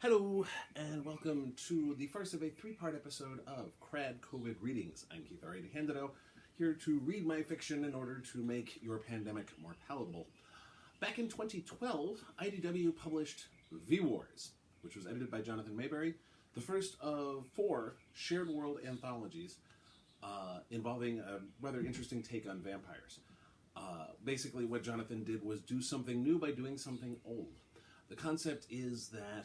Hello, and welcome to the first of a three-part episode of KRAD COVID Readings. I'm Keith R.A. DeCandido, here to read my fiction in order to make your pandemic more palatable. Back in 2012, IDW published V-Wars, which was edited by Jonathan Maberry, the first of 4 shared world anthologies involving a rather interesting take on vampires. Basically, what Jonathan did was do something new by doing something old. The concept is that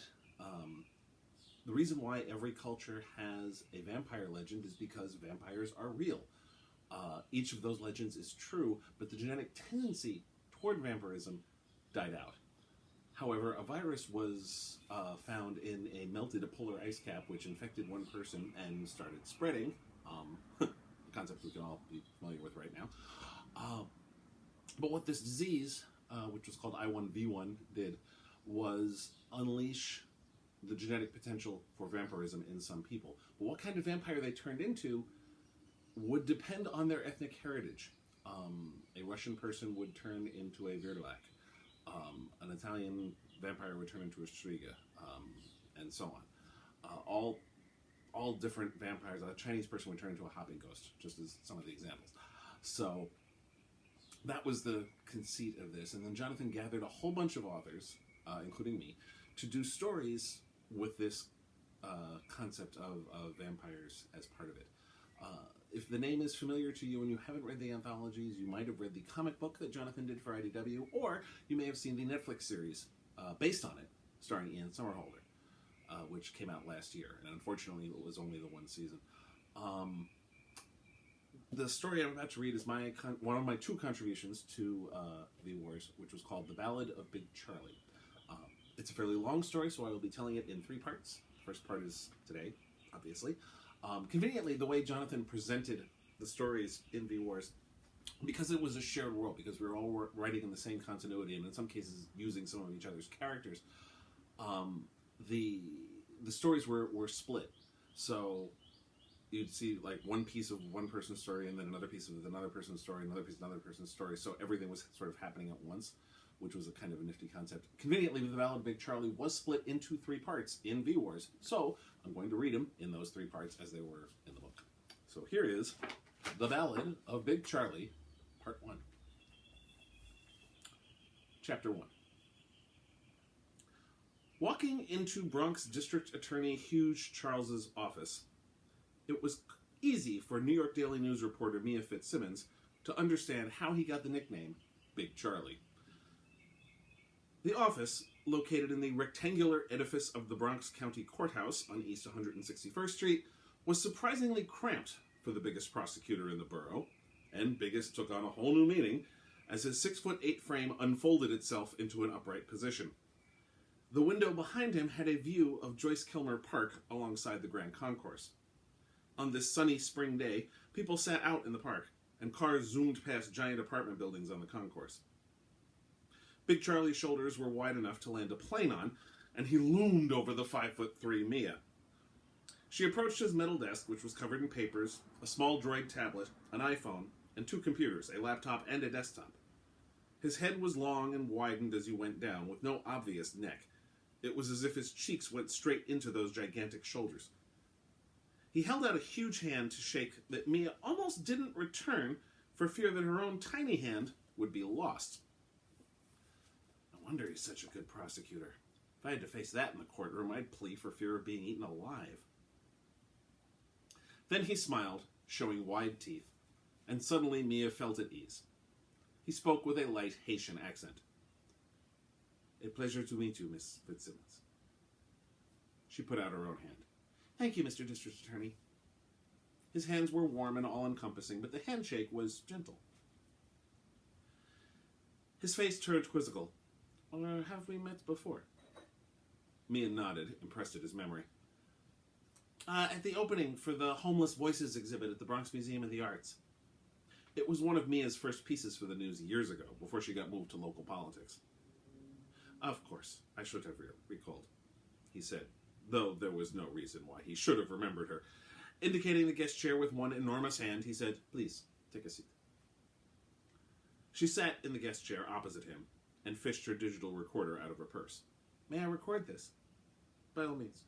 the reason why every culture has a vampire legend is because vampires are real. Each of those legends is true, but the genetic tendency toward vampirism died out. However, a virus was found in a melted polar ice cap which infected one person and started spreading. A concept we can all be familiar with right now. But what this disease, which was called I1V1, did was unleash the genetic potential for vampirism in some people. But what kind of vampire they turned into would depend on their ethnic heritage. A Russian person would turn into a wyrdolac. An Italian vampire would turn into a strega, and so on. All different vampires. A Chinese person would turn into a hopping ghost, just as some of the examples. So that was the conceit of this. And then Jonathan gathered a whole bunch of authors, including me, to do stories with this concept of vampires as part of it. If the name is familiar to you and you haven't read the anthologies, you might have read the comic book that Jonathan did for IDW, or you may have seen the Netflix series based on it, starring Ian Somerhalder, which came out last year, and unfortunately it was only the one season. The story I'm about to read is one of my 2 contributions to V-Wars, which was called The Ballad of Big Charlie. It's a fairly long story, so I will be telling it in 3 parts. The first part is today, obviously. Conveniently, the way Jonathan presented the stories in V-Wars, because it was a shared world, because we were all writing in the same continuity, and in some cases using some of each other's characters, the stories were split. So you'd see like one piece of one person's story, and then another piece of another person's story, another piece of another person's story, so everything was sort of happening at once, which was a kind of a nifty concept. Conveniently, The Ballad of Big Charlie was split into 3 parts in V-Wars, so I'm going to read them in those 3 parts as they were in the book. So here is The Ballad of Big Charlie, Part 1. Chapter 1. Walking into Bronx District Attorney Hugues Charles' office, it was easy for New York Daily News reporter Mia Fitzsimmons to understand how he got the nickname Big Charlie. The office, located in the rectangular edifice of the Bronx County Courthouse on East 161st Street, was surprisingly cramped for the biggest prosecutor in the borough, and biggest took on a whole new meaning as his 6'8" frame unfolded itself into an upright position. The window behind him had a view of Joyce Kilmer Park alongside the Grand Concourse. On this sunny spring day, people sat out in the park, and cars zoomed past giant apartment buildings on the concourse. Big Charlie's shoulders were wide enough to land a plane on, and he loomed over the 5'3" Mia. She approached his metal desk, which was covered in papers, a small Droid tablet, an iPhone, and 2 computers, a laptop and a desktop. His head was long and widened as he went down, with no obvious neck. It was as if his cheeks went straight into those gigantic shoulders. He held out a huge hand to shake that Mia almost didn't return for fear that her own tiny hand would be lost. No wonder he's such a good prosecutor. If I had to face that in the courtroom, I'd plea for fear of being eaten alive. Then he smiled, showing wide teeth, and suddenly Mia felt at ease. He spoke with a light Haitian accent. "A pleasure to meet you, Miss Fitzsimmons." She put out her own hand. "Thank you, Mr. District Attorney." His hands were warm and all-encompassing, but the handshake was gentle. His face turned quizzical. "Or have we met before?" Mia nodded, impressed at his memory. At the opening for the Homeless Voices exhibit at the Bronx Museum of the Arts." It was one of Mia's first pieces for the news years ago, before she got moved to local politics. "Of course, I should have recalled," he said, though there was no reason why he should have remembered her. Indicating the guest chair with one enormous hand, he said, "Please, take a seat." She sat in the guest chair opposite him and fished her digital recorder out of her purse. "May I record this?" by all means.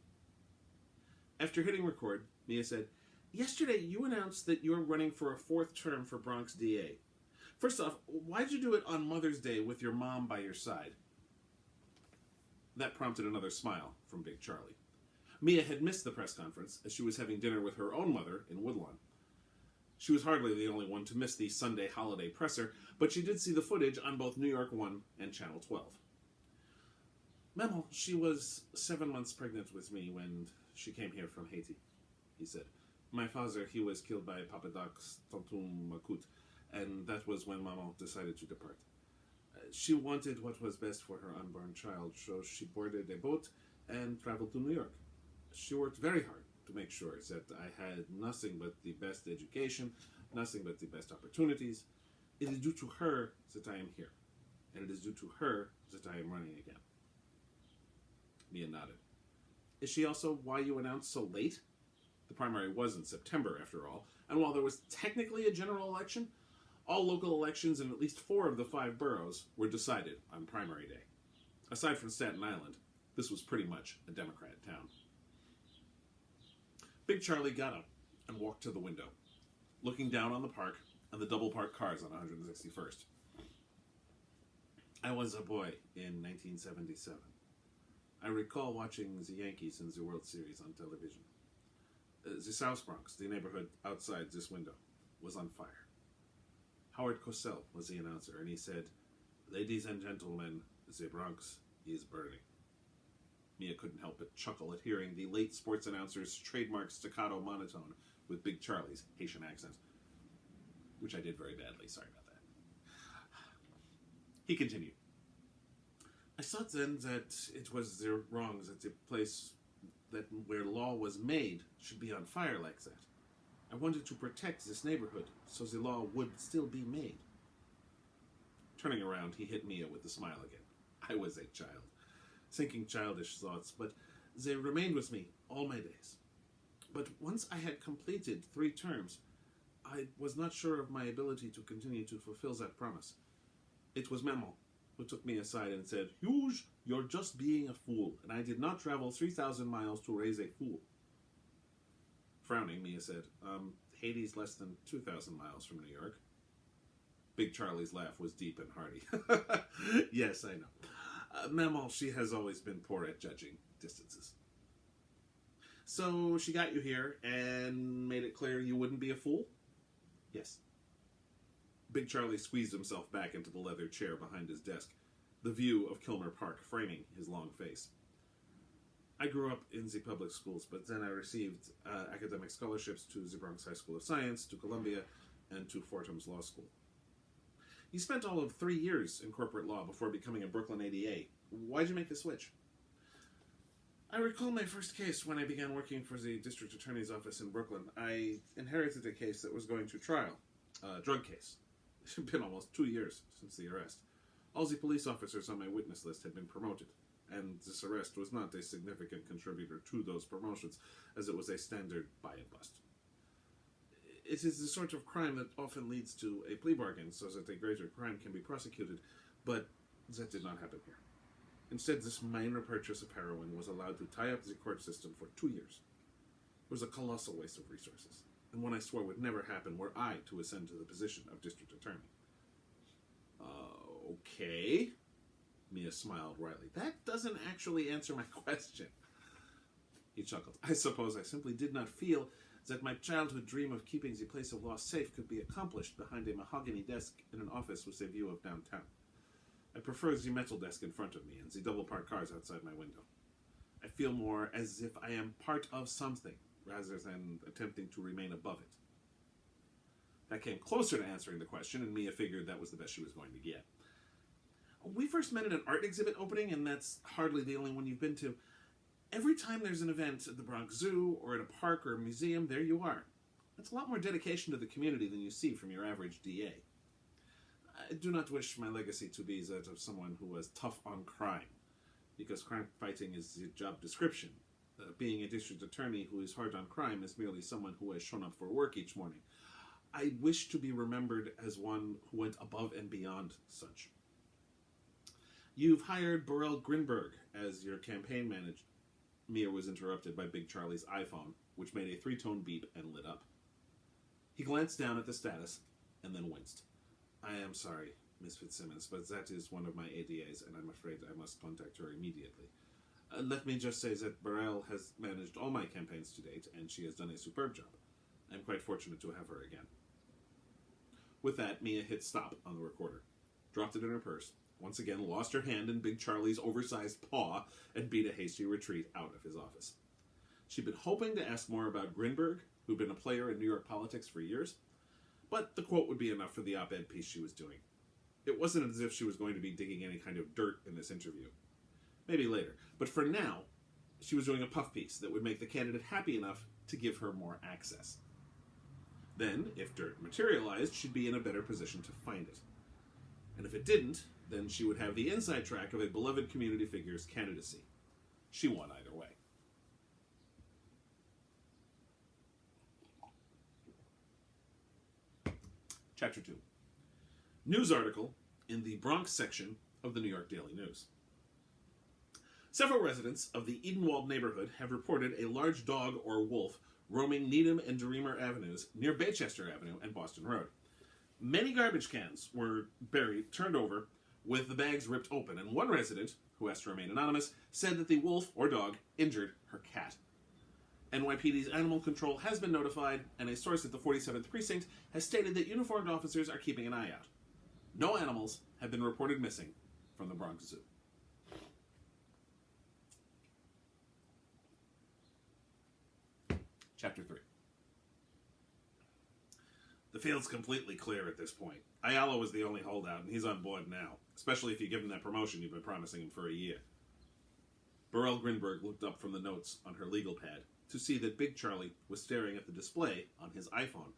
After hitting record, Mia said, "Yesterday you announced that you're running for a 4th term for Bronx DA. First off, why'd you do it on Mother's Day with your mom by your side?" That prompted another smile from Big Charlie. Mia had missed the press conference as she was having dinner with her own mother in Woodlawn. She was hardly the only one to miss the Sunday holiday presser, but she did see the footage on both New York 1 and Channel 12. "Maman, she was 7 months pregnant with me when she came here from Haiti," he said. "My father, he was killed by Papa Doc's Tonton Makut, and that was when Maman decided to depart. She wanted what was best for her unborn child, so she boarded a boat and traveled to New York. She worked very hard to make sure that I had nothing but the best education, nothing but the best opportunities. It is due to her that I am here, and it is due to her that I am running again." Mia nodded. "Is she also why you announced so late? The primary was in September, after all, and while there was technically a general election, all local elections in at least 4 of the 5 boroughs were decided on primary day. Aside from Staten Island, this was pretty much a Democrat town." Big Charlie got up and walked to the window, looking down on the park and the double-parked cars on 161st. "I was a boy in 1977. I recall watching the Yankees in the World Series on television. The South Bronx, the neighborhood outside this window, was on fire. Howard Cosell was the announcer, and he said, 'Ladies and gentlemen, the Bronx is burning.'" Mia couldn't help but chuckle at hearing the late sports announcer's trademark staccato monotone with Big Charlie's Haitian accent, which I did very badly. Sorry about that. He continued, "I thought then that it was their wrong that the place that where law was made should be on fire like that. I wanted to protect this neighborhood so the law would still be made." Turning around, he hit Mia with a smile again. I was a child, thinking childish thoughts, but they remained with me all my days. But once I had completed 3 terms, I was not sure of my ability to continue to fulfill that promise. It was Maman who took me aside and said, "Hugues, you're just being a fool, and I did not travel 3,000 miles to raise a fool." Frowning, Mia said, Haiti's less than 2,000 miles from New York." Big Charlie's laugh was deep and hearty. "Yes, I know. Maman, she has always been poor at judging distances." "So she got you here and made it clear you wouldn't be a fool?" "Yes." Big Charlie squeezed himself back into the leather chair behind his desk, the view of Kilmer Park framing his long face. "I grew up in the public schools, but then I received academic scholarships to the Bronx High School of Science, to Columbia, and to Fordham's Law School." "You spent all of 3 years in corporate law before becoming a Brooklyn ADA. Why'd you make the switch?" "I recall my first case when I began working for the District Attorney's office in Brooklyn. I inherited a case that was going to trial, a drug case. It had been almost 2 years since the arrest. All the police officers on my witness list had been promoted, and this arrest was not a significant contributor to those promotions, as it was a standard buy and bust. It is the sort of crime that often leads to a plea bargain so that a greater crime can be prosecuted, but that did not happen here. Instead, this minor purchase of heroin was allowed to tie up the court system for 2 years. It was a colossal waste of resources, and one I swore would never happen were I to ascend to the position of district attorney." Okay, Mia smiled wryly. "That doesn't actually answer my question." He chuckled. "I suppose I simply did not feel that my childhood dream of keeping the place of law safe could be accomplished behind a mahogany desk in an office with a view of downtown. I prefer the metal desk in front of me and the double-parked cars outside my window. I feel more as if I am part of something, rather than attempting to remain above it." That came closer to answering the question, and Mia figured that was the best she was going to get. "We first met at an art exhibit opening, and that's hardly the only one you've been to. Every time there's an event at the Bronx Zoo, or at a park or a museum, there you are. That's a lot more dedication to the community than you see from your average DA. I do not wish my legacy to be that of someone who was tough on crime, because crime fighting is the job description. Being a district attorney who is hard on crime is merely someone who has shown up for work each morning. I wish to be remembered as one who went above and beyond such. You've hired Burrell Grinberg as your campaign manager. Mia was interrupted by Big Charlie's iPhone, which made a 3-tone beep and lit up. He glanced down at the status and then winced. "I am sorry, Miss Fitzsimmons, but that is one of my ADAs, and I'm afraid I must contact her immediately. Let me just say that Burrell has managed all my campaigns to date, and she has done a superb job. I'm quite fortunate to have her again." With that, Mia hit stop on the recorder, dropped it in her purse, once again lost her hand in Big Charlie's oversized paw, and beat a hasty retreat out of his office. She'd been hoping to ask more about Grinberg, who'd been a player in New York politics for years, but the quote would be enough for the op-ed piece she was doing. It wasn't as if she was going to be digging any kind of dirt in this interview. Maybe later, but for now, she was doing a puff piece that would make the candidate happy enough to give her more access. Then, if dirt materialized, she'd be in a better position to find it. And if it didn't, then she would have the inside track of a beloved community figure's candidacy. She won either way. Chapter 2. News article in the Bronx section of the New York Daily News. Several residents of the Edenwald neighborhood have reported a large dog or wolf roaming Needham and Dreamer Avenues near Baychester Avenue and Boston Road. Many garbage cans were turned over with the bags ripped open, and one resident, who asked to remain anonymous, said that the wolf or dog injured her cat. NYPD's Animal Control has been notified, and a source at the 47th Precinct has stated that uniformed officers are keeping an eye out. No animals have been reported missing from the Bronx Zoo. Chapter 3. The field's completely clear at this point. Ayala was the only holdout, and he's on board now, especially if you give him that promotion you've been promising him for a year. Burrell Grinberg looked up from the notes on her legal pad to see that Big Charlie was staring at the display on his iPhone,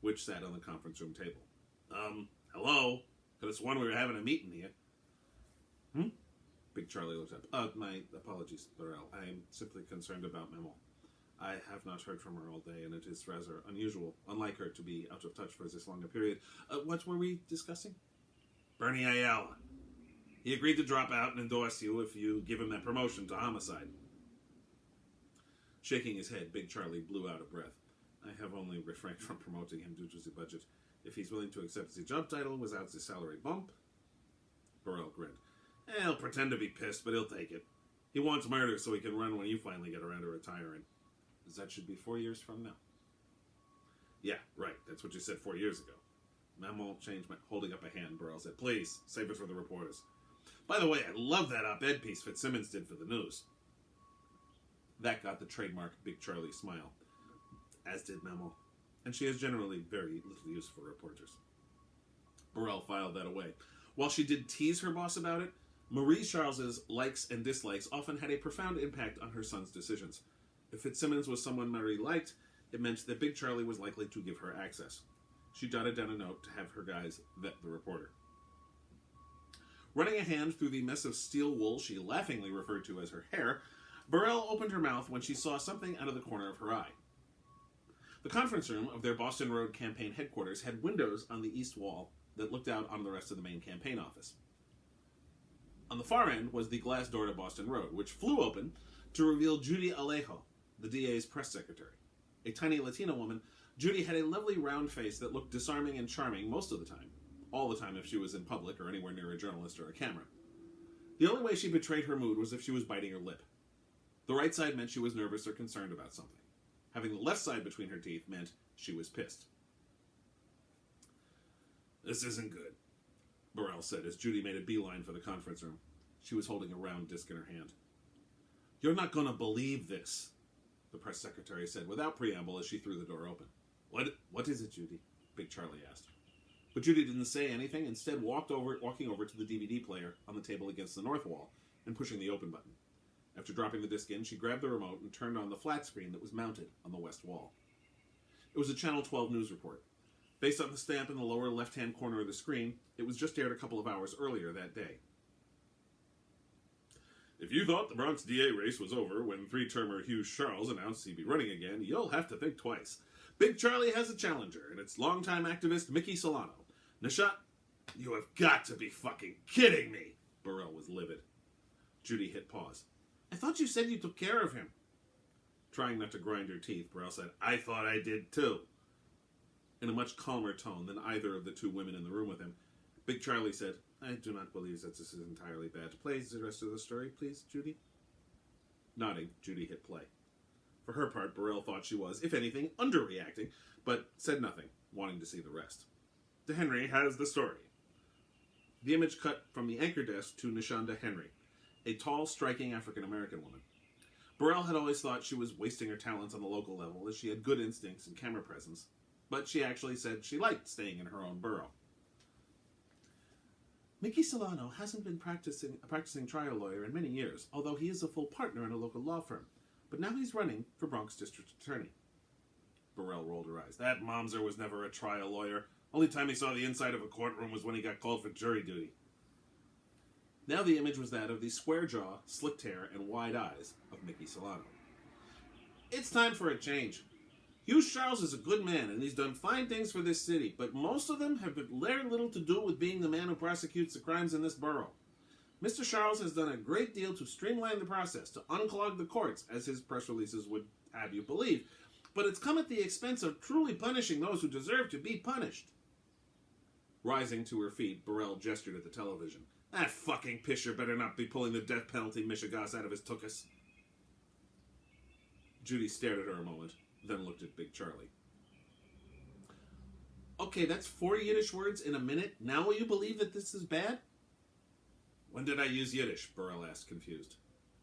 which sat on the conference room table. Hello? Could have sworn we were having a meeting here. Big Charlie looked up. My apologies, Burrell. I am simply concerned about Memo. I have not heard from her all day, and it is rather unusual, unlike her, to be out of touch for this long a period. What were we discussing? Bernie Ayala. He agreed to drop out and endorse you if you give him that promotion to homicide. Shaking his head, Big Charlie blew out a breath. I have only refrained from promoting him due to the budget. If he's willing to accept the job title without the salary bump... Burrell grinned. He'll pretend to be pissed, but he'll take it. He wants murder so he can run when you finally get around to retiring. That should be 4 years from now. Yeah, right. That's what you said 4 years ago. Memo changed my... Holding up a hand, Burrell said, Please, save it for the reporters. By the way, I love that op-ed piece Fitzsimmons did for the news. That got the trademark Big Charlie smile. As did Memo. And she has generally very little use for reporters. Burrell filed that away. While she did tease her boss about it, Marie Charles's likes and dislikes often had a profound impact on her son's decisions. If Fitzsimmons was someone Marie liked, it meant that Big Charlie was likely to give her access. She jotted down a note to have her guys vet the reporter. Running a hand through the mess of steel wool she laughingly referred to as her hair, Burrell opened her mouth when she saw something out of the corner of her eye. The conference room of their Boston Road campaign headquarters had windows on the east wall that looked out on the rest of the main campaign office. On the far end was the glass door to Boston Road, which flew open to reveal Judy Alejo, the DA's press secretary. A tiny Latina woman, Judy had a lovely round face that looked disarming and charming most of the time. All the time if she was in public or anywhere near a journalist or a camera. The only way she betrayed her mood was if she was biting her lip. The right side meant she was nervous or concerned about something. Having the left side between her teeth meant she was pissed. This isn't good, Burrell said as Judy made a beeline for the conference room. She was holding a round disc in her hand. You're not going to believe this, the press secretary said without preamble as she threw the door open. What is it, Judy? Big Charlie asked. But Judy didn't say anything, instead walking over to the DVD player on the table against the north wall and pushing the open button. After dropping the disc in, she grabbed the remote and turned on the flat screen that was mounted on the west wall. It was a Channel 12 news report. Based on the stamp in the lower left-hand corner of the screen, it was just aired a couple of hours earlier that day. If you thought the Bronx DA race was over when three-termer Hugues Charles announced he'd be running again, you'll have to think twice. Big Charlie has a challenger, and it's longtime activist Mickey Solano. Nishat, you have got to be fucking kidding me! Burrell was livid. Judy hit pause. I thought you said you took care of him. Trying not to grind her teeth, Burrell said, I thought I did too. In a much calmer tone than either of the two women in the room with him, Big Charlie said, I do not believe that this is entirely bad. Play the rest of the story, please, Judy. Nodding, Judy hit play. For her part, Burrell thought she was, if anything, underreacting, but said nothing, wanting to see the rest. DeHenry has the story. The image cut from the anchor desk to Nashonda Henry, a tall, striking African-American woman. Burrell had always thought she was wasting her talents on the local level, as she had good instincts and camera presence, but she actually said she liked staying in her own borough. Mickey Solano hasn't been a practicing trial lawyer in many years, although he is a full partner in a local law firm, but now he's running for Bronx District Attorney. Burrell rolled her eyes. That Momser was never a trial lawyer. Only time he saw the inside of a courtroom was when he got called for jury duty. Now the image was that of the square jaw, slicked hair, and wide eyes of Mickey Solano. It's time for a change. Hugues Charles is a good man, and he's done fine things for this city, but most of them have very little to do with being the man who prosecutes the crimes in this borough. Mr. Charles has done a great deal to streamline the process, to unclog the courts, as his press releases would have you believe, but it's come at the expense of truly punishing those who deserve to be punished. Rising to her feet, Burrell gestured at the television. That fucking pisher better not be pulling the death penalty Michigas out of his tuchus. Judy stared at her a moment, then looked at Big Charlie. Okay, that's 4 Yiddish words in a minute. Now will you believe that this is bad? When did I use Yiddish? Burrell asked, confused.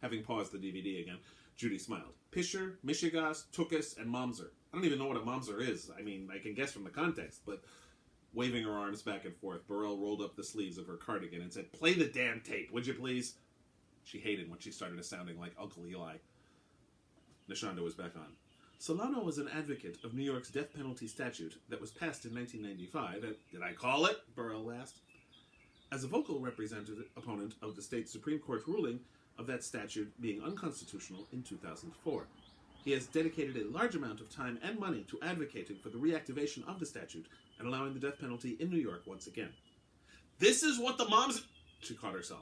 Having paused the DVD again, Judy smiled. Pisher, Michigas, tuchus, and Momser. I don't even know what a Momser is. I mean, I can guess from the context, but... Waving her arms back and forth, Burrell rolled up the sleeves of her cardigan and said, Play the damn tape, would you please? She hated when she started sounding like Uncle Eli. Nashonda was back on. Solano was an advocate of New York's death penalty statute that was passed in 1995. Did I call it? Burrell asked. As a vocal opponent of the state Supreme Court ruling of that statute being unconstitutional in 2004. He has dedicated a large amount of time and money to advocating for the reactivation of the statute and allowing the death penalty in New York once again. This is what the moms... She caught herself.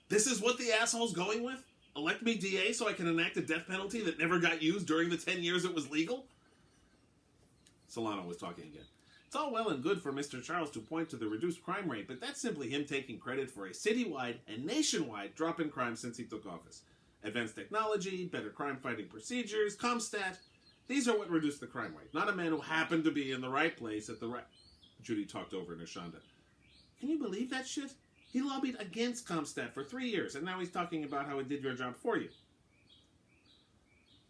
This is what the asshole's going with? Elect me DA so I can enact a death penalty that never got used during the 10 years it was legal? Solano was talking again. It's all well and good for Mr. Charles to point to the reduced crime rate, but that's simply him taking credit for a citywide and nationwide drop in crime since he took office. Advanced technology, better crime-fighting procedures, ComStat. These are what reduced the crime rate, not a man who happened to be in the right place at the right... Judy talked over Nashonda. Can you believe that shit? He lobbied against ComStat for 3 years, and now he's talking about how it did your job for you.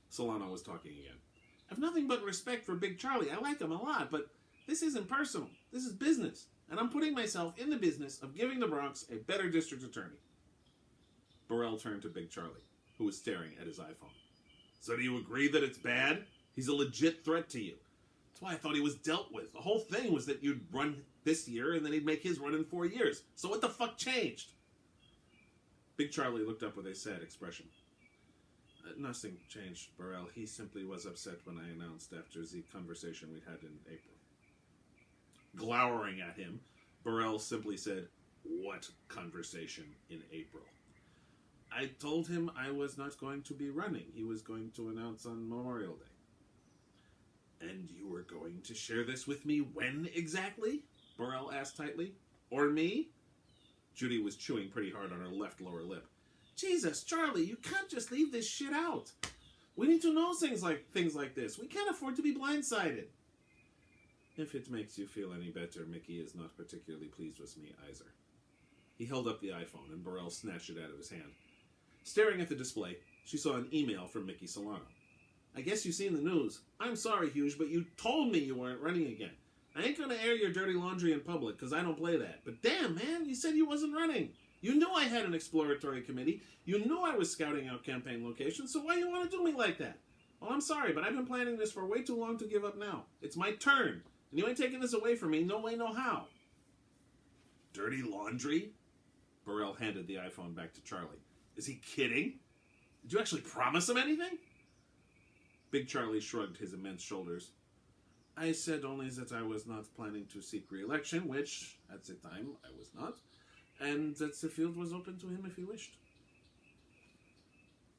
Solano was talking again. I've nothing but respect for Big Charlie. I like him a lot, but this isn't personal. This is business, and I'm putting myself in the business of giving the Bronx a better district attorney. Burrell turned to Big Charlie, who was staring at his iPhone. So do you agree that it's bad? He's a legit threat to you. That's why I thought he was dealt with. The whole thing was that you'd run this year and then he'd make his run in 4 years. So what the fuck changed? Big Charlie looked up with a sad expression. Nothing changed, Burrell. He simply was upset when I announced after the conversation we'd had in April. Glowering at him, Burrell simply said, What conversation in April? I told him I was not going to be running. He was going to announce on Memorial Day. And you were going to share this with me when exactly? Burrell asked tightly. Or me? Judy was chewing pretty hard on her left lower lip. Jesus, Charlie, you can't just leave this shit out. We need to know things like this. We can't afford to be blindsided. If it makes you feel any better, Mickey is not particularly pleased with me either. He held up the iPhone and Burrell snatched it out of his hand. Staring at the display, she saw an email from Mickey Solano. I guess you've seen the news. I'm sorry, Hugues, but you told me you weren't running again. I ain't gonna air your dirty laundry in public, because I don't play that. But damn, man, you said you wasn't running. You knew I had an exploratory committee. You knew I was scouting out campaign locations, so why you want to do me like that? Well, I'm sorry, but I've been planning this for way too long to give up now. It's my turn, and you ain't taking this away from me, no way, no how. Dirty laundry? Burrell handed the iPhone back to Charlie. Is he kidding? Did you actually promise him anything? Big Charlie shrugged his immense shoulders. I said only that I was not planning to seek re-election, which, at the time, I was not, and that the field was open to him if he wished.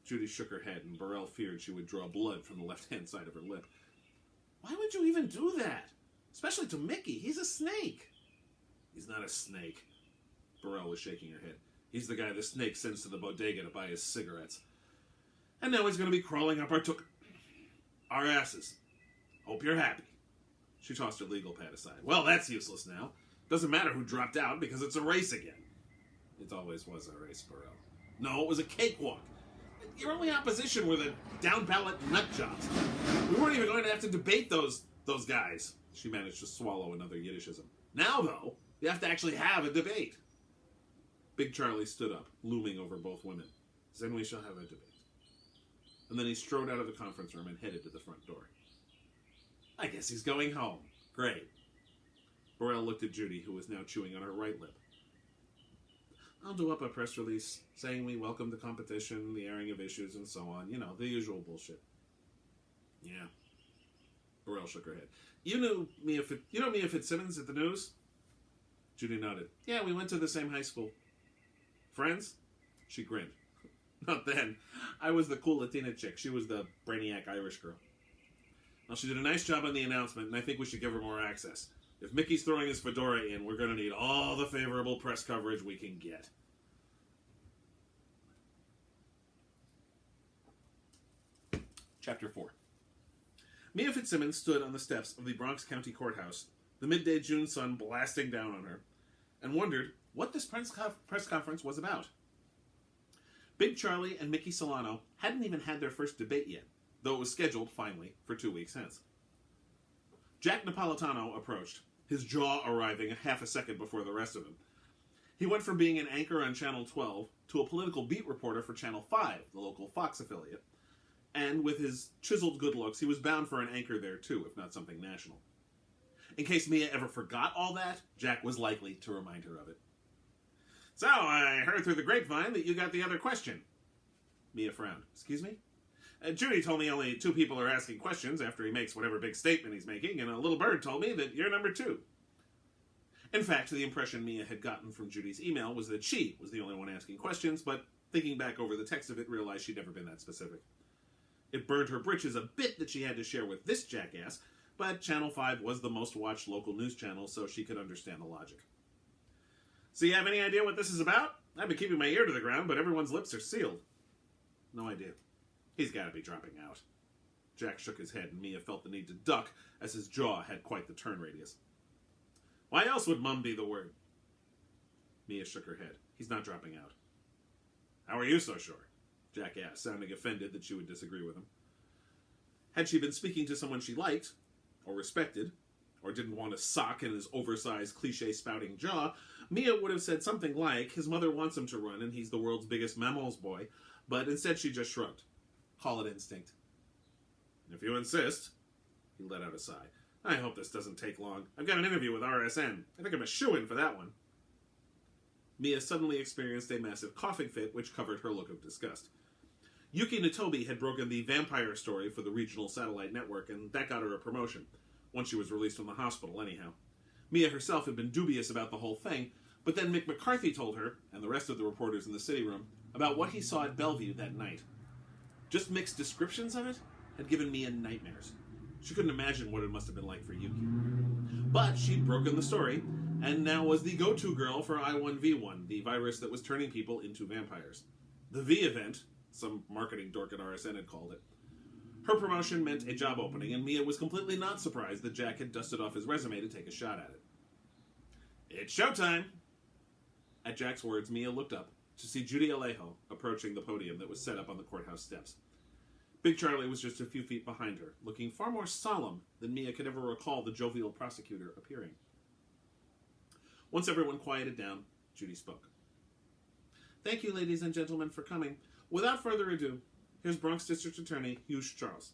Judy shook her head, and Burrell feared she would draw blood from the left-hand side of her lip. Why would you even do that? Especially to Mickey. He's a snake. He's not a snake. Burrell was shaking her head. He's the guy the snake sends to the bodega to buy his cigarettes. And now he's going to be crawling up our asses. Hope you're happy. She tossed her legal pad aside. Well, that's useless now. Doesn't matter who dropped out because it's a race again. It always was a race, Burrell. No, it was a cakewalk. Your only opposition were the down-ballot nut jobs. We weren't even going to have to debate those guys. She managed to swallow another Yiddishism. Now, though, you have to actually have a debate. Big Charlie stood up, looming over both women. Then we shall have a debate. And then he strode out of the conference room and headed to the front door. I guess he's going home. Great. Burrell looked at Judy, who was now chewing on her right lip. I'll do up a press release saying we welcome the competition, the airing of issues, and so on. You know, the usual bullshit. Yeah. Burrell shook her head. You know Mia Fitzsimmons at the news? Judy nodded. Yeah, we went to the same high school. Friends? She grinned. Not then. I was the cool Latina chick. She was the brainiac Irish girl. Well, she did a nice job on the announcement, and I think we should give her more access. If Mickey's throwing his fedora in, we're going to need all the favorable press coverage we can get. Chapter 4. Mia Fitzsimmons stood on the steps of the Bronx County Courthouse, the midday June sun blasting down on her, and wondered what this press conference was about. Big Charlie and Mickey Solano hadn't even had their first debate yet, though it was scheduled, finally, for 2 weeks hence. Jack Napolitano approached, his jaw arriving a half a second before the rest of him. He went from being an anchor on Channel 12 to a political beat reporter for Channel 5, the local Fox affiliate, and with his chiseled good looks, he was bound for an anchor there too, if not something national. In case Mia ever forgot all that, Jack was likely to remind her of it. So, I heard through the grapevine that you got the other question. Mia frowned. Excuse me? Judy told me only 2 people are asking questions after he makes whatever big statement he's making, and a little bird told me that you're number 2. In fact, the impression Mia had gotten from Judy's email was that she was the only one asking questions, but thinking back over the text of it, realized she'd never been that specific. It burned her britches a bit that she had to share with this jackass, but Channel 5 was the most watched local news channel, so she could understand the logic. So you have any idea what this is about? I've been keeping my ear to the ground, but everyone's lips are sealed. No idea. He's got to be dropping out. Jack shook his head, and Mia felt the need to duck, as his jaw had quite the turn radius. Why else would mum be the word? Mia shook her head. He's not dropping out. How are you so sure? Jack asked, sounding offended that she would disagree with him. Had she been speaking to someone she liked, or respected, or didn't want to sock in his oversized, cliche-spouting jaw, Mia would have said something like, his mother wants him to run and he's the world's biggest mammal's boy, but instead she just shrugged. Call it instinct. If you insist. He let out a sigh. I hope this doesn't take long. I've got an interview with RSN. I think I'm a shoo-in for that one. Mia suddenly experienced a massive coughing fit, which covered her look of disgust. Yuki Natobi had broken the vampire story for the regional satellite network, and that got her a promotion, once she was released from the hospital anyhow. Mia herself had been dubious about the whole thing, but then Mick McCarthy told her, and the rest of the reporters in the city room, about what he saw at Bellevue that night. Just Mick's descriptions of it had given Mia nightmares. She couldn't imagine what it must have been like for Yuki. But she'd broken the story, and now was the go-to girl for I1V1, the virus that was turning people into vampires. The V event, some marketing dork at RSN had called it. Her promotion meant a job opening, and Mia was completely not surprised that Jack had dusted off his resume to take a shot at it. It's showtime! At Jack's words, Mia looked up to see Judy Alejo approaching the podium that was set up on the courthouse steps. Big Charlie was just a few feet behind her, looking far more solemn than Mia could ever recall the jovial prosecutor appearing. Once everyone quieted down, Judy spoke. Thank you, ladies and gentlemen, for coming. Without further ado, here's Bronx District Attorney Hugues Charles.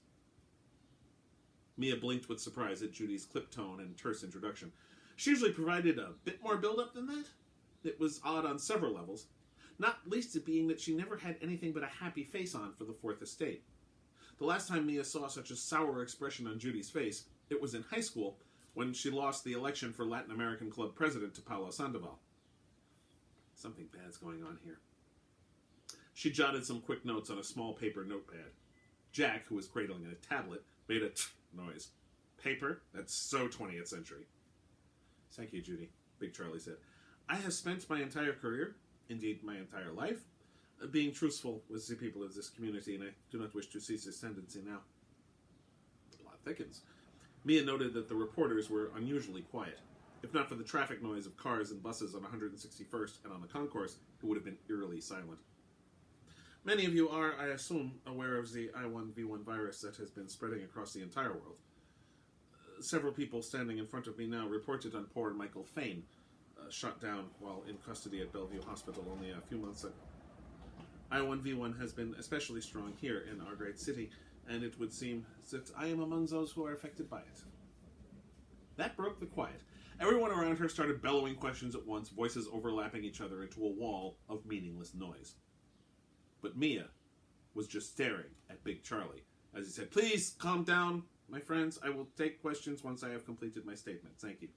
Mia blinked with surprise at Judy's clipped tone and terse introduction. She usually provided a bit more build-up than that. It was odd on several levels, not least it being that she never had anything but a happy face on for the Fourth Estate. The last time Mia saw such a sour expression on Judy's face, it was in high school, when she lost the election for Latin American Club president to Paulo Sandoval. Something bad's going on here. She jotted some quick notes on a small paper notepad. Jack, who was cradling a tablet, made a noise. Paper? That's so 20th century. Thank you, Judy, Big Charlie said. I have spent my entire career, indeed my entire life, being truthful with the people of this community, and I do not wish to cease this tendency now. The plot thickens. Mia noted that the reporters were unusually quiet. If not for the traffic noise of cars and buses on 161st and on the concourse, it would have been eerily silent. Many of you are, I assume, aware of the I1v1 virus that has been spreading across the entire world. Several people standing in front of me now reported on poor Michael Fain, shot down while in custody at Bellevue Hospital only a few months ago. I1v1 has been especially strong here in our great city, and it would seem that I am among those who are affected by it. That broke the quiet. Everyone around her started bellowing questions at once, voices overlapping each other into a wall of meaningless noise. But Mia was just staring at Big Charlie as he said, "Please, calm down, my friends. I will take questions once I have completed my statement. Thank you."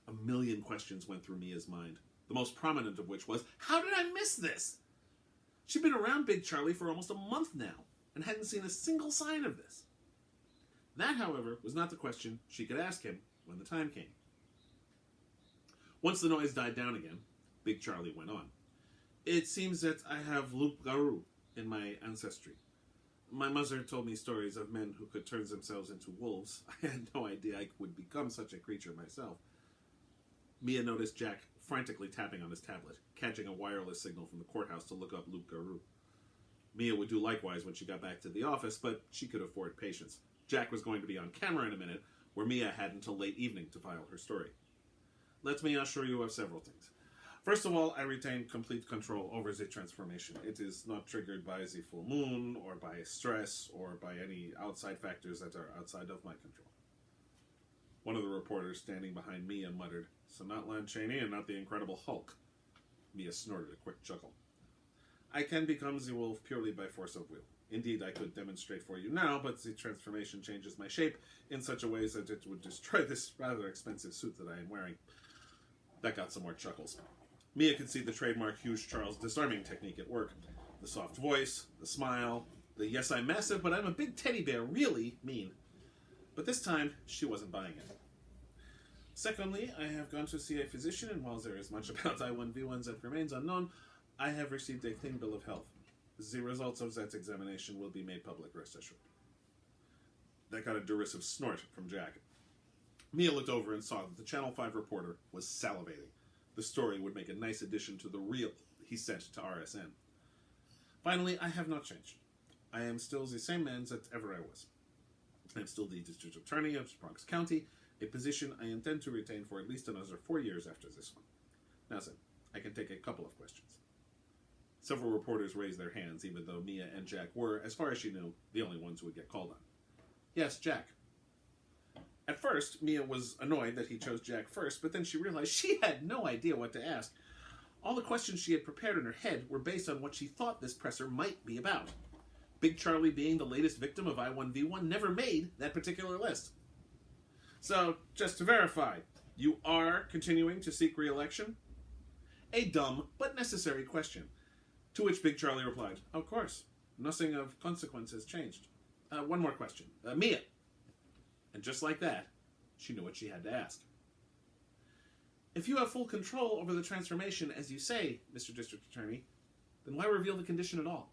A million questions went through Mia's mind, the most prominent of which was, how did I miss this? She'd been around Big Charlie for almost a month now and hadn't seen a single sign of this. That, however, was not the question she could ask him when the time came. Once the noise died down again, Big Charlie went on. It seems that I have loup-garou in my ancestry. My mother told me stories of men who could turn themselves into wolves. I had no idea I would become such a creature myself. Mia noticed Jack frantically tapping on his tablet, catching a wireless signal from the courthouse to look up loup-garou. Mia would do likewise when she got back to the office, but she could afford patience. Jack was going to be on camera in a minute, where Mia had until late evening to file her story. Let me assure you of several things. First of all, I retain complete control over the transformation. It is not triggered by the full moon, or by stress, or by any outside factors that are outside of my control. One of the reporters standing behind Mia muttered, "So not Lon Chaney and not the Incredible Hulk." Mia snorted a quick chuckle. I can become the wolf purely by force of will. Indeed, I could demonstrate for you now, but the transformation changes my shape in such a way that it would destroy this rather expensive suit that I am wearing. That got some more chuckles. Mia could see the trademark Hugues Charles disarming technique at work. The soft voice, the smile, the "yes, I'm massive, but I'm a big teddy bear" really mean. But this time, she wasn't buying it. Secondly, I have gone to see a physician, and while there is much about I1v1s that remains unknown, I have received a clean bill of health. The results of that examination will be made public, rest assured. That got a derisive snort from Jack. Mia looked over and saw that the Channel 5 reporter was salivating. The story would make a nice addition to the reel he sent to RSN. Finally, I have not changed. I am still the same man that ever I was. I am still the District Attorney of Bronx County, a position I intend to retain for at least another 4 years after this one. Now then, I can take a couple of questions. Several reporters raised their hands, even though Mia and Jack were, as far as she knew, the only ones who would get called on. Yes, Jack. At first, Mia was annoyed that he chose Jack first, but then she realized she had no idea what to ask. All the questions she had prepared in her head were based on what she thought this presser might be about. Big Charlie, being the latest victim of I1v1, never made that particular list. So, just to verify, you are continuing to seek re-election? A dumb but necessary question. To which Big Charlie replied, "Of course. Nothing of consequence has changed. One more question. Mia." And just like that, she knew what she had to ask. "If you have full control over the transformation, as you say, Mr. District Attorney, then why reveal the condition at all?"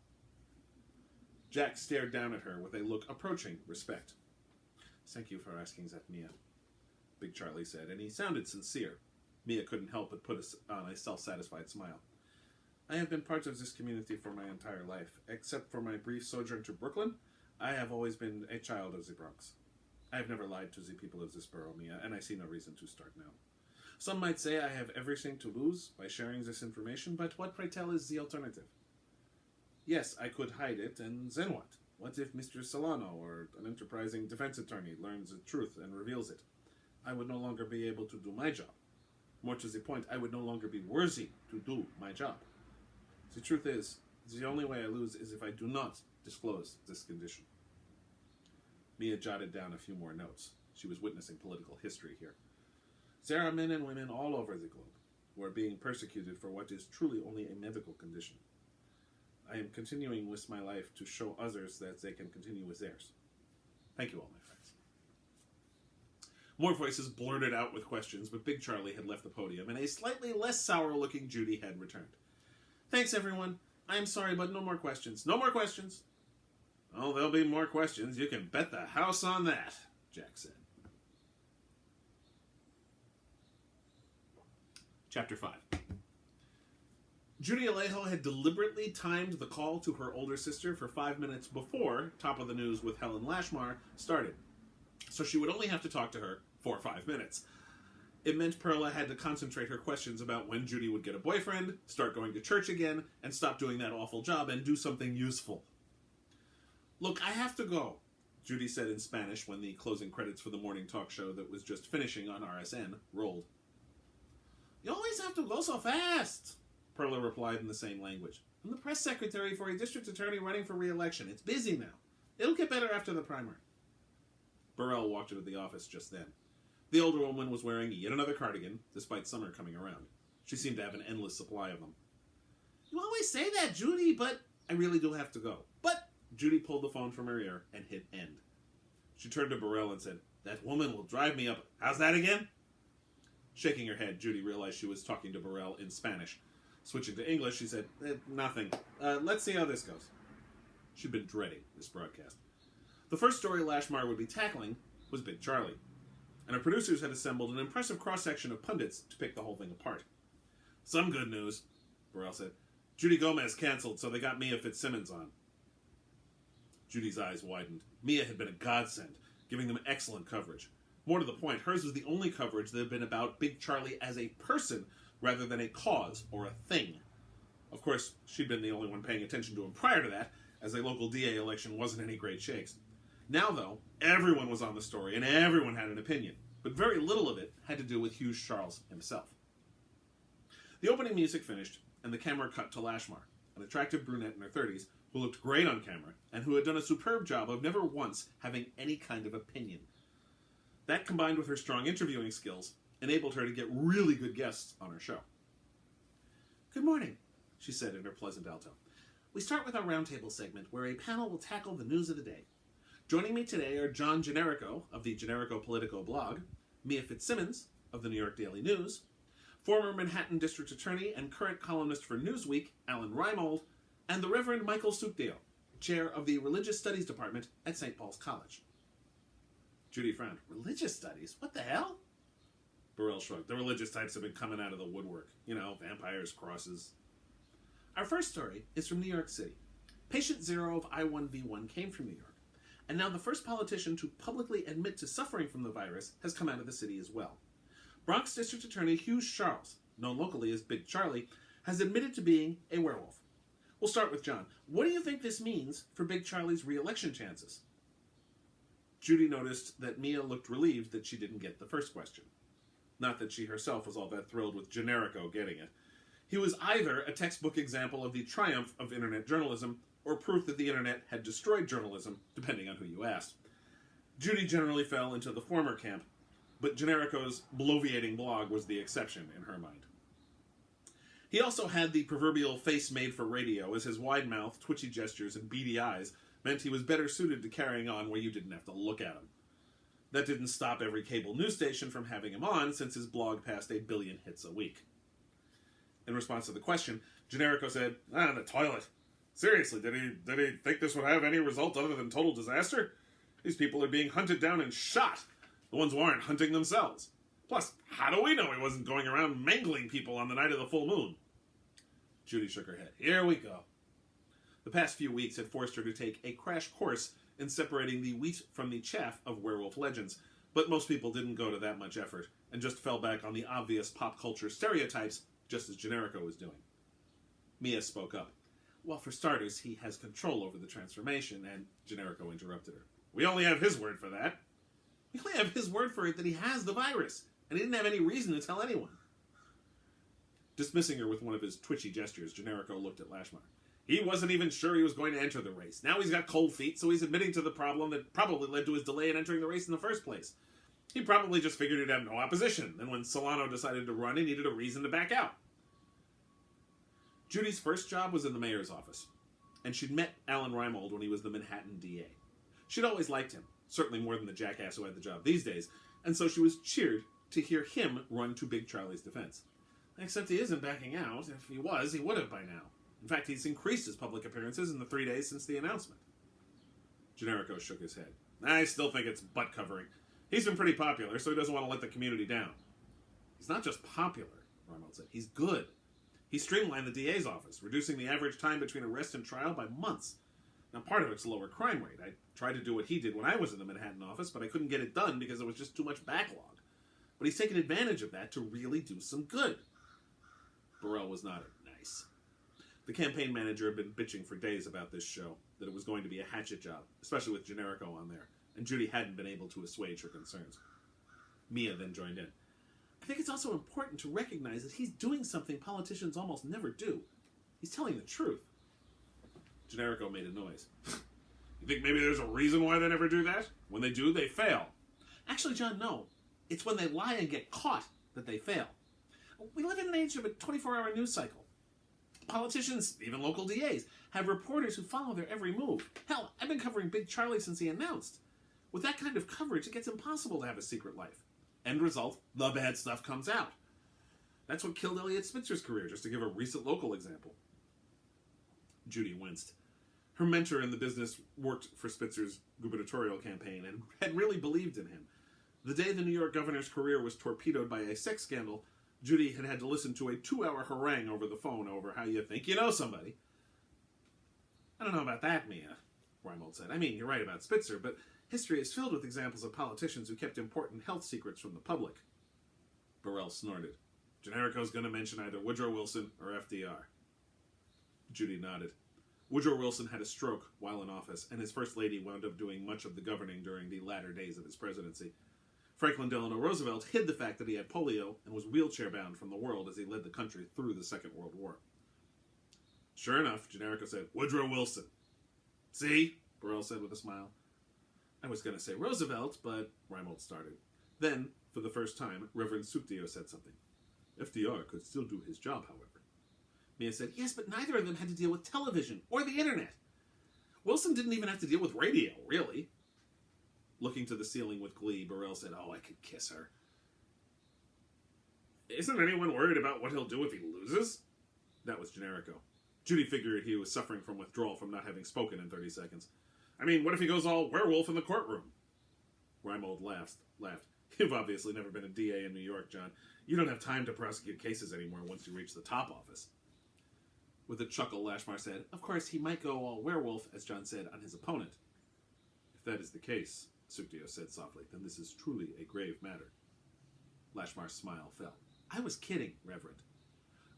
Jack stared down at her with a look approaching respect. "Thank you for asking that, Mia," Big Charlie said, and he sounded sincere. Mia couldn't help but put on a self-satisfied smile. "I have been part of this community for my entire life. Except for my brief sojourn to Brooklyn, I have always been a child of the Bronx. I have never lied to the people of this borough, Mia, and I see no reason to start now. Some might say I have everything to lose by sharing this information, but what, pray tell, is the alternative? Yes, I could hide it, and then what? What if Mr. Solano, or an enterprising defense attorney, learns the truth and reveals it? I would no longer be able to do my job. More to the point, I would no longer be worthy to do my job. The truth is, the only way I lose is if I do not disclose this condition." Mia jotted down a few more notes. She was witnessing political history here. "There are men and women all over the globe who are being persecuted for what is truly only a medical condition. I am continuing with my life to show others that they can continue with theirs. Thank you all, my friends. More voices blurted out with questions, but Big Charlie had left the podium, and a slightly less sour-looking Judy had returned. Thanks, everyone. I am sorry, but no more questions. No more questions. Oh, there'll be more questions. You can bet the house on that, Jack said. Chapter 5. Judy Alejo had deliberately timed the call to her older sister for 5 minutes before Top of the News with Helen Lashmar started, so she would only have to talk to her for 5 minutes. It meant Perla had to concentrate her questions about when Judy would get a boyfriend, start going to church again, and stop doing that awful job and do something useful. Look, I have to go, Judy said in Spanish when the closing credits for the morning talk show that was just finishing on RSN rolled. You always have to go so fast, Perla replied in the same language. I'm the press secretary for a district attorney running for re-election. It's busy now. It'll get better after the primary. Burrell walked into the office just then. The older woman was wearing yet another cardigan, despite summer coming around. She seemed to have an endless supply of them. You always say that, Judy, but I really do have to go. But Judy pulled the phone from her ear and hit end. She turned to Burrell and said, That woman will drive me up. How's that again? Shaking her head, Judy realized she was talking to Burrell in Spanish. Switching to English, she said, Nothing. Let's see how this goes. She'd been dreading this broadcast. The first story Lashmar would be tackling was Big Charlie, and her producers had assembled an impressive cross-section of pundits to pick the whole thing apart. Some good news, Burrell said. Judy Gomez canceled, so they got Mia Fitzsimmons on. Judy's eyes widened. Mia had been a godsend, giving them excellent coverage. More to the point, hers was the only coverage that had been about Big Charlie as a person rather than a cause or a thing. Of course, she'd been the only one paying attention to him prior to that, as a local DA election wasn't any great shakes. Now, though, everyone was on the story, and everyone had an opinion, but very little of it had to do with Hugues Charles himself. The opening music finished, and the camera cut to Lashmar, an attractive brunette in her 30s, who looked great on camera, and who had done a superb job of never once having any kind of opinion. That, combined with her strong interviewing skills, enabled her to get really good guests on her show. Good morning, she said in her pleasant alto. We start with our roundtable segment, where a panel will tackle the news of the day. Joining me today are John Generico, of the Generico Politico blog, Mia Fitzsimmons, of the New York Daily News, former Manhattan District Attorney and current columnist for Newsweek, Alan Reimold, and the Reverend Michael Sukdeo, chair of the Religious Studies Department at St. Paul's College. Judy frowned. Religious studies? What the hell? Burrell shrugged. The religious types have been coming out of the woodwork. You know, vampires, crosses. Our first story is from New York City. Patient zero of I-1V1 came from New York, and now the first politician to publicly admit to suffering from the virus has come out of the city as well. Bronx District Attorney Hugues Charles, known locally as Big Charlie, has admitted to being a werewolf. We'll start with John. What do you think this means for Big Charlie's re-election chances? Judy noticed that Mia looked relieved that she didn't get the first question. Not that she herself was all that thrilled with Generico getting it. He was either a textbook example of the triumph of internet journalism, or proof that the internet had destroyed journalism, depending on who you asked. Judy generally fell into the former camp, but Generico's bloviating blog was the exception in her mind. He also had the proverbial face made for radio, as his wide mouth, twitchy gestures, and beady eyes meant he was better suited to carrying on where you didn't have to look at him. That didn't stop every cable news station from having him on, since his blog passed 1 billion hits a week. In response to the question, Generico said, the toilet. Seriously, did he think this would have any result other than total disaster? These people are being hunted down and shot. The ones who aren't hunting themselves. Plus, how do we know he wasn't going around mangling people on the night of the full moon? Judy shook her head. Here we go. The past few weeks had forced her to take a crash course in separating the wheat from the chaff of werewolf legends, but most people didn't go to that much effort, and just fell back on the obvious pop culture stereotypes, just as Generico was doing. Mia spoke up. Well, for starters, he has control over the transformation, and Generico interrupted her. We only have his word for that. We only have his word for it that he has the virus, and he didn't have any reason to tell anyone. Dismissing her with one of his twitchy gestures, Generico looked at Lashmar. He wasn't even sure he was going to enter the race. Now he's got cold feet, so he's admitting to the problem that probably led to his delay in entering the race in the first place. He probably just figured he'd have no opposition, and when Solano decided to run, he needed a reason to back out. Judy's first job was in the mayor's office. and she'd met Alan Reimold when he was the Manhattan DA. She'd always liked him, certainly more than the jackass who had the job these days, and so she was cheered to hear him run to Big Charlie's defense. Except he isn't backing out. If he was, he would have by now. In fact, he's increased his public appearances in the 3 days since the announcement. Generico shook his head. I still think it's butt covering. He's been pretty popular, so he doesn't want to let the community down. He's not just popular, Reimold said. He's good. He streamlined the DA's office, reducing the average time between arrest and trial by months. Now, part of it's a lower crime rate. I tried to do what he did when I was in the Manhattan office, but I couldn't get it done because there was just too much backlog. But he's taken advantage of that to really do some good. Burrell was nodding. Nice. The campaign manager had been bitching for days about this show, that it was going to be a hatchet job, especially with Generico on there, and Judy hadn't been able to assuage her concerns. Mia then joined in. I think it's also important to recognize that he's doing something politicians almost never do. He's telling the truth. Generico made a noise. You think maybe there's a reason why they never do that? When they do, they fail. Actually, John, no. It's when they lie and get caught that they fail. We live in an age of a 24-hour news cycle. Politicians, even local DAs, have reporters who follow their every move. Hell, I've been covering Big Charlie since he announced. With that kind of coverage, it gets impossible to have a secret life. End result, the bad stuff comes out. That's what killed Elliot Spitzer's career, just to give a recent local example. Judy winced. Her mentor in the business worked for Spitzer's gubernatorial campaign and had really believed in him. The day the New York governor's career was torpedoed by a sex scandal, Judy had to listen to a 2-hour harangue over the phone over how you think you know somebody. I don't know about that, Mia, Reimold said. I mean, you're right about Spitzer, but history is filled with examples of politicians who kept important health secrets from the public. Burrell snorted. Generico's going to mention either Woodrow Wilson or FDR. Judy nodded. Woodrow Wilson had a stroke while in office, and his first lady wound up doing much of the governing during the latter days of his presidency. Franklin Delano Roosevelt hid the fact that he had polio and was wheelchair-bound from the world as he led the country through the Second World War. Sure enough, Generico said, Woodrow Wilson. See? Burrell said with a smile. I was going to say Roosevelt, but Reimold started. Then, for the first time, Reverend Suktio said something. FDR could still do his job, however. Mia said, yes, but neither of them had to deal with television or the internet. Wilson didn't even have to deal with radio, really. Looking to the ceiling with glee, Burrell said, oh, I could kiss her. Isn't anyone worried about what he'll do if he loses? That was Generico. Judy figured he was suffering from withdrawal from not having spoken in 30 seconds. I mean, what if he goes all werewolf in the courtroom? Reimold laughed. You've obviously never been a DA in New York, John. You don't have time to prosecute cases anymore once you reach the top office. With a chuckle, Lashmar said, of course, he might go all werewolf, as John said, on his opponent. If that is the case, Suktio said softly, then this is truly a grave matter. Lashmar's smile fell. I was kidding, Reverend.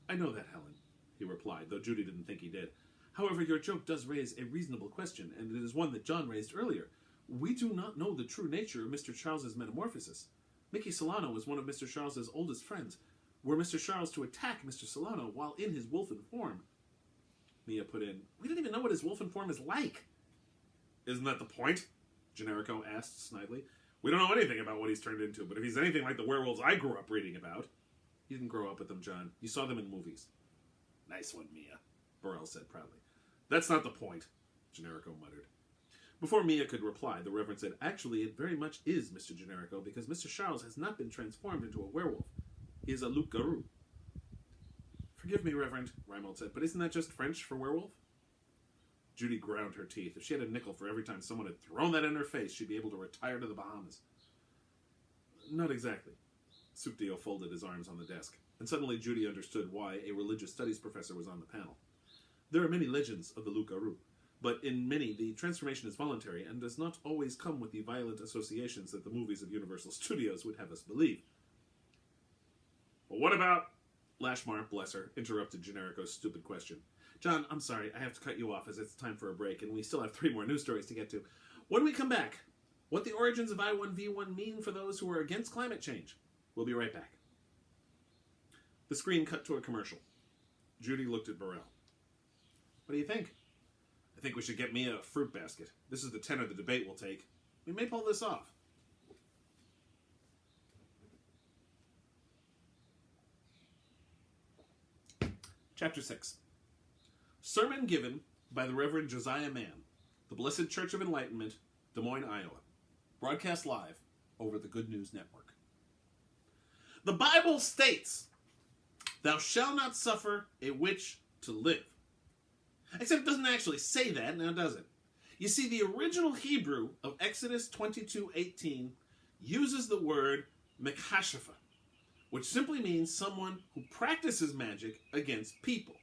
I know that, Helen, he replied, though Judy didn't think he did. However, your joke does raise a reasonable question, and it is one that John raised earlier. We do not know the true nature of Mr. Charles's metamorphosis. Mickey Solano was one of Mr. Charles's oldest friends. Were Mr. Charles to attack Mr. Solano while in his wolfen form? Mia put in, we don't even know what his wolfen form is like. Isn't that the point? Generico asked snidely. We don't know anything about what he's turned into, but if he's anything like the werewolves I grew up reading about... You didn't grow up with them, John. You saw them in movies. Nice one, Mia, Burrell said proudly. That's not the point, Generico muttered. Before Mia could reply, the Reverend said, actually, it very much is Mr. Generico, because Mr. Charles has not been transformed into a werewolf. He is a loup-garou. Forgive me, Reverend, Reimold said, but isn't that just French for werewolf? Judy ground her teeth. If she had a nickel for every time someone had thrown that in her face, she'd be able to retire to the Bahamas. Not exactly. Suktio folded his arms on the desk, and suddenly Judy understood why a religious studies professor was on the panel. There are many legends of the loup-garou, but in many the transformation is voluntary and does not always come with the violent associations that the movies of Universal Studios would have us believe. Well, what about... Lashmar, bless her, interrupted Generico's stupid question. John, I'm sorry, I have to cut you off as it's time for a break, and we still have 3 more news stories to get to. When we come back, what the origins of I-1V1 mean for those who are against climate change. We'll be right back. The screen cut to a commercial. Judy looked at Burrell. What do you think? I think we should get Mia a fruit basket. This is the tenor the debate will take. We may pull this off. Chapter 6. Sermon given by the Reverend Josiah Mann, the Blessed Church of Enlightenment, Des Moines, Iowa. Broadcast live over the Good News Network. The Bible states, "Thou shalt not suffer a witch to live." Except it doesn't actually say that, now does it? You see, the original Hebrew of Exodus 22:18 uses the word mekashepha, which simply means someone who practices magic against people.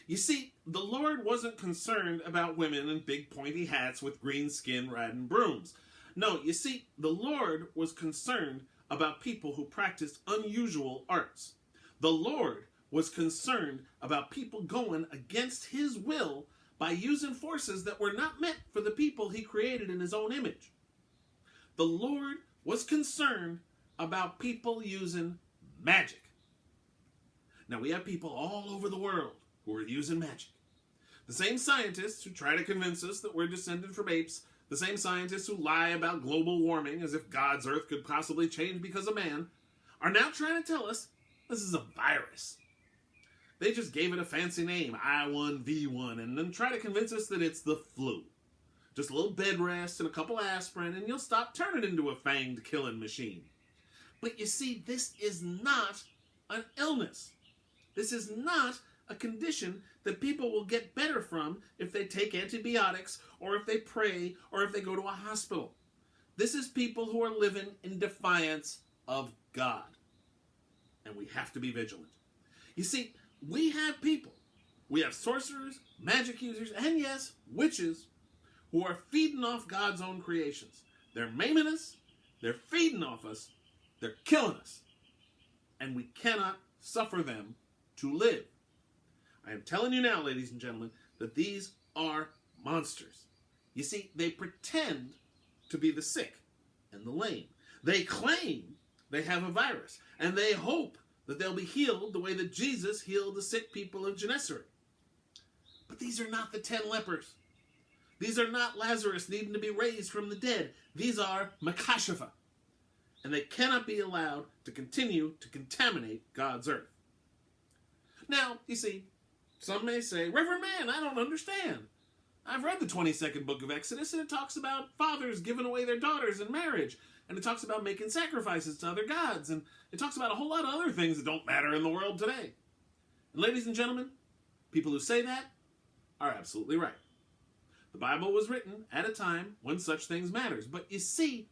You see, the Lord wasn't concerned about women in big pointy hats with green skin riding brooms. No, you see, the Lord was concerned about people who practiced unusual arts. The Lord was concerned about people going against his will by using forces that were not meant for the people he created in his own image. The Lord was concerned about people using magic. Now, we have people all over the world who are using magic. The same scientists who try to convince us that we're descended from apes, the same scientists who lie about global warming as if God's earth could possibly change because of man, are now trying to tell us this is a virus. They just gave it a fancy name, I1V1, and then try to convince us that it's the flu. Just a little bed rest and a couple aspirin, and you'll stop turning into a fanged killing machine. But you see, this is not an illness. This is not a condition that people will get better from if they take antibiotics, or if they pray, or if they go to a hospital. This is people who are living in defiance of God. And we have to be vigilant. You see, we have people, we have sorcerers, magic users, and yes, witches, who are feeding off God's own creations. They're maiming us, they're feeding off us, they're killing us. And we cannot suffer them to live. I am telling you now, ladies and gentlemen, that these are monsters. You see, they pretend to be the sick and the lame. They claim they have a virus, and they hope that they'll be healed the way that Jesus healed the sick people of Gennesaret. But these are not the 10 lepers. These are not Lazarus needing to be raised from the dead. These are mekashepha. And they cannot be allowed to continue to contaminate God's earth. Now, you see, some may say, "Reverend Man, I don't understand. I've read the 22nd book of Exodus, and it talks about fathers giving away their daughters in marriage, and it talks about making sacrifices to other gods, and it talks about a whole lot of other things that don't matter in the world today." And ladies and gentlemen, people who say that are absolutely right. The Bible was written at a time when such things matters. But you see,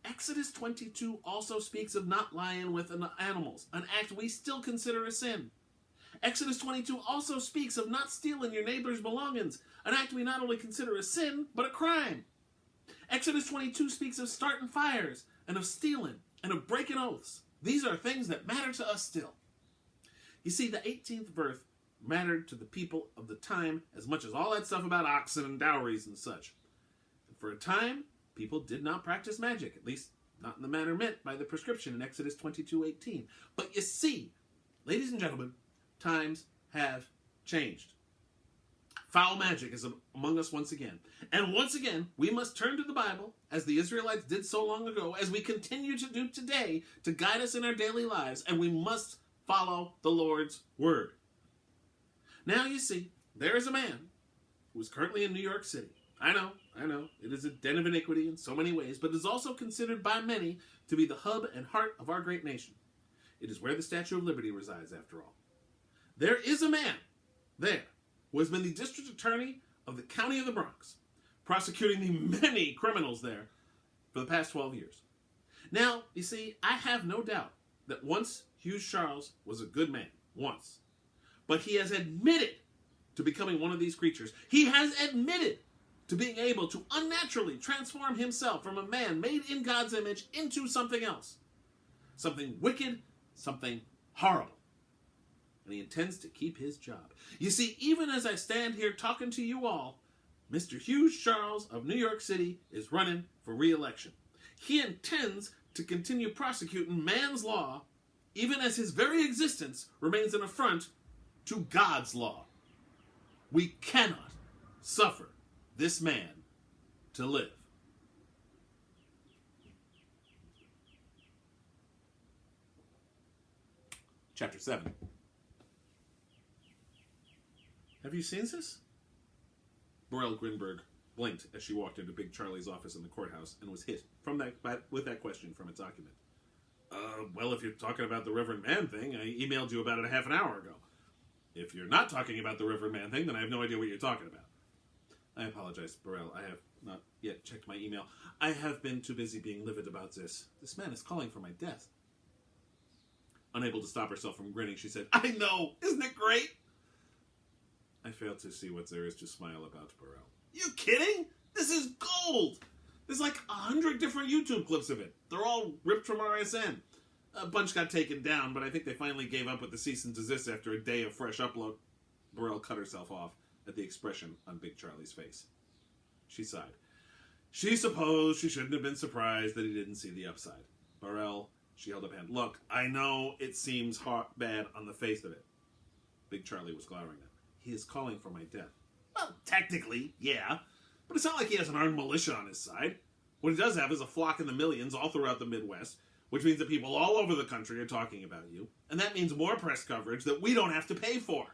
Exodus 22 also speaks of not lying with animals, an act we still consider a sin. Exodus 22 also speaks of not stealing your neighbor's belongings, an act we not only consider a sin, but a crime. Exodus 22 speaks of starting fires, and of stealing, and of breaking oaths. These are things that matter to us still. You see, the 18th birth mattered to the people of the time as much as all that stuff about oxen and dowries and such. And for a time, people did not practice magic, at least not in the manner meant by the prescription in Exodus 22:18. But you see, ladies and gentlemen, times have changed. Foul magic is among us once again. And once again, we must turn to the Bible, as the Israelites did so long ago, as we continue to do today, to guide us in our daily lives, and we must follow the Lord's word. Now you see, there is a man who is currently in New York City. I know, it is a den of iniquity in so many ways, but is also considered by many to be the hub and heart of our great nation. It is where the Statue of Liberty resides, after all. There is a man there who has been the district attorney of the county of the Bronx, prosecuting the many criminals there for the past 12 years. Now, you see, I have no doubt that once Hugues Charles was a good man, once. But he has admitted to becoming one of these creatures. He has admitted to being able to unnaturally transform himself from a man made in God's image into something else. Something wicked, something horrible. And he intends to keep his job. You see, even as I stand here talking to you all, Mr. Hugues Charles of New York City is running for re-election. He intends to continue prosecuting man's law, even as his very existence remains an affront to God's law. We cannot suffer this man to live. Chapter 7. Have you seen this? Burrell Grinberg blinked as she walked into Big Charlie's office in the courthouse and was hit with that question from its occupant. Well, if you're talking about the Reverend Man thing, I emailed you about it a half an hour ago. If you're not talking about the Reverend Man thing, then I have no idea what you're talking about. I apologize, Burrell. I have not yet checked my email. I have been too busy being livid about this. This man is calling for my death. Unable to stop herself from grinning, she said, I know! Isn't it great? I failed to see what there is to smile about, Burrell. You kidding? This is gold! There's like 100 different YouTube clips of it. They're all ripped from RSN. A bunch got taken down, but I think they finally gave up with the cease and desist after a day of fresh upload. Burrell cut herself off at the expression on Big Charlie's face. She sighed. She supposed she shouldn't have been surprised that he didn't see the upside. Burrell, she held up a hand. Look, I know it seems bad on the face of it. Big Charlie was glowering at him. He is calling for my death. Well, technically, yeah. But it's not like he has an armed militia on his side. What he does have is a flock in the millions all throughout the Midwest, which means that people all over the country are talking about you. And that means more press coverage that we don't have to pay for.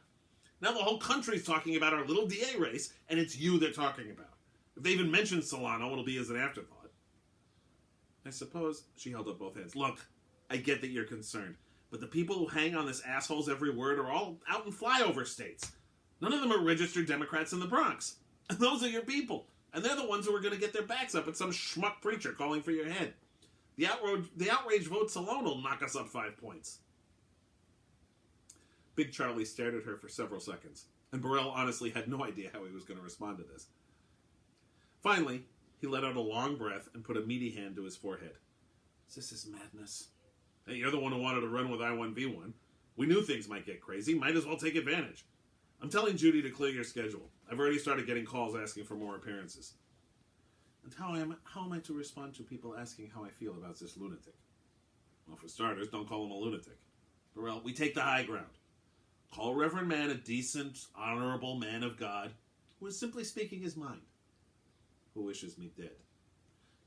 Now the whole country's talking about our little DA race, and it's you they're talking about. If they even mention Solano, it'll be as an afterthought. I suppose, she held up both hands. Look, I get that you're concerned, but the people who hang on this asshole's every word are all out in flyover states. None of them are registered Democrats in the Bronx. And those are your people. And they're the ones who are going to get their backs up at some schmuck preacher calling for your head. The outraged votes alone will knock us up 5 points. Big Charlie stared at her for several seconds, and Burrell honestly had no idea how he was going to respond to this. Finally, he let out a long breath and put a meaty hand to his forehead. This is madness. Hey, you're the one who wanted to run with I-1V1. We knew things might get crazy. Might as well take advantage. I'm telling Judy to clear your schedule. I've already started getting calls asking for more appearances. And how am I to respond to people asking how I feel about this lunatic? Well, for starters, don't call him a lunatic. Burrell, we take the high ground. Call Reverend Man a decent, honorable man of God who is simply speaking his mind, who wishes me dead.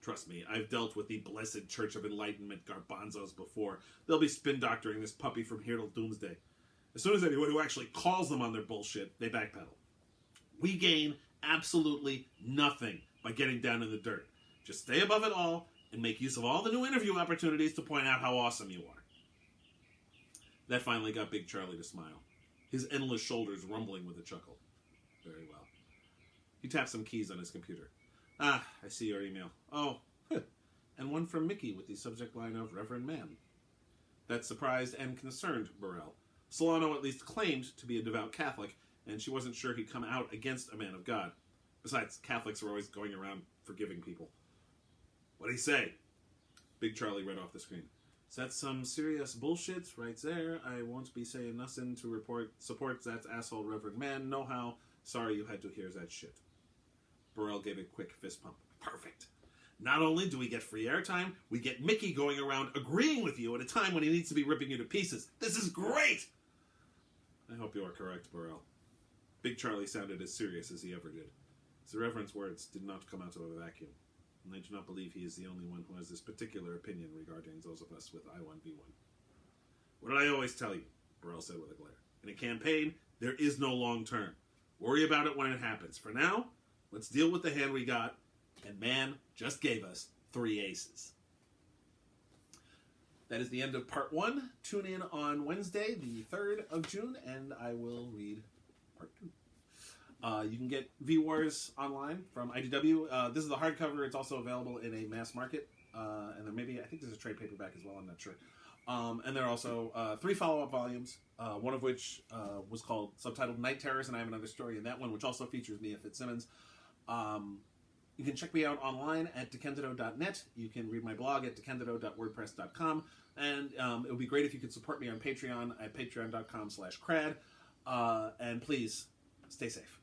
Trust me, I've dealt with the Blessed Church of Enlightenment garbanzos before. They'll be spin-doctoring this puppy from here till doomsday. As soon as anyone who actually calls them on their bullshit, they backpedal. We gain absolutely nothing by getting down in the dirt. Just stay above it all and make use of all the new interview opportunities to point out how awesome you are. That finally got Big Charlie to smile, his endless shoulders rumbling with a chuckle. Very well. He tapped some keys on his computer. Ah, I see your email. Oh, and one from Mickey with the subject line of Reverend Man. That surprised and concerned Burrell. Solano at least claimed to be a devout Catholic, and she wasn't sure he'd come out against a man of God. Besides, Catholics are always going around forgiving people. What'd he say? Big Charlie read off the screen. That's some serious bullshit right there. I won't be saying nothing to support that asshole Reverend Man. No how. Sorry you had to hear that shit. Burrell gave a quick fist pump. Perfect. Not only do we get free airtime, we get Mickey going around agreeing with you at a time when he needs to be ripping you to pieces. This is great! I hope you are correct, Burrell. Big Charlie sounded as serious as he ever did. His Reverend's words did not come out of a vacuum, and I do not believe he is the only one who has this particular opinion regarding those of us with I-1V1. What did I always tell you? Burrell said with a glare. In a campaign, there is no long term. Worry about it when it happens. For now, let's deal with the hand we got, and man just gave us 3 aces. That is the end of part 1. Tune in on Wednesday, the 3rd of June, and I will read part 2. You can get V-Wars online from IDW. This is the hardcover. It's also available in a mass market. And then maybe, I think there's a trade paperback as well. I'm not sure. And there are also 3 follow-up volumes, one of which was called subtitled Night Terrors, and I have another story in that one, which also features Mia Fitzsimmons. You can check me out online at DeCandido.net. You can read my blog at DeCandido.wordpress.com. And it would be great if you could support me on Patreon at patreon.com/KRAD. And please, stay safe.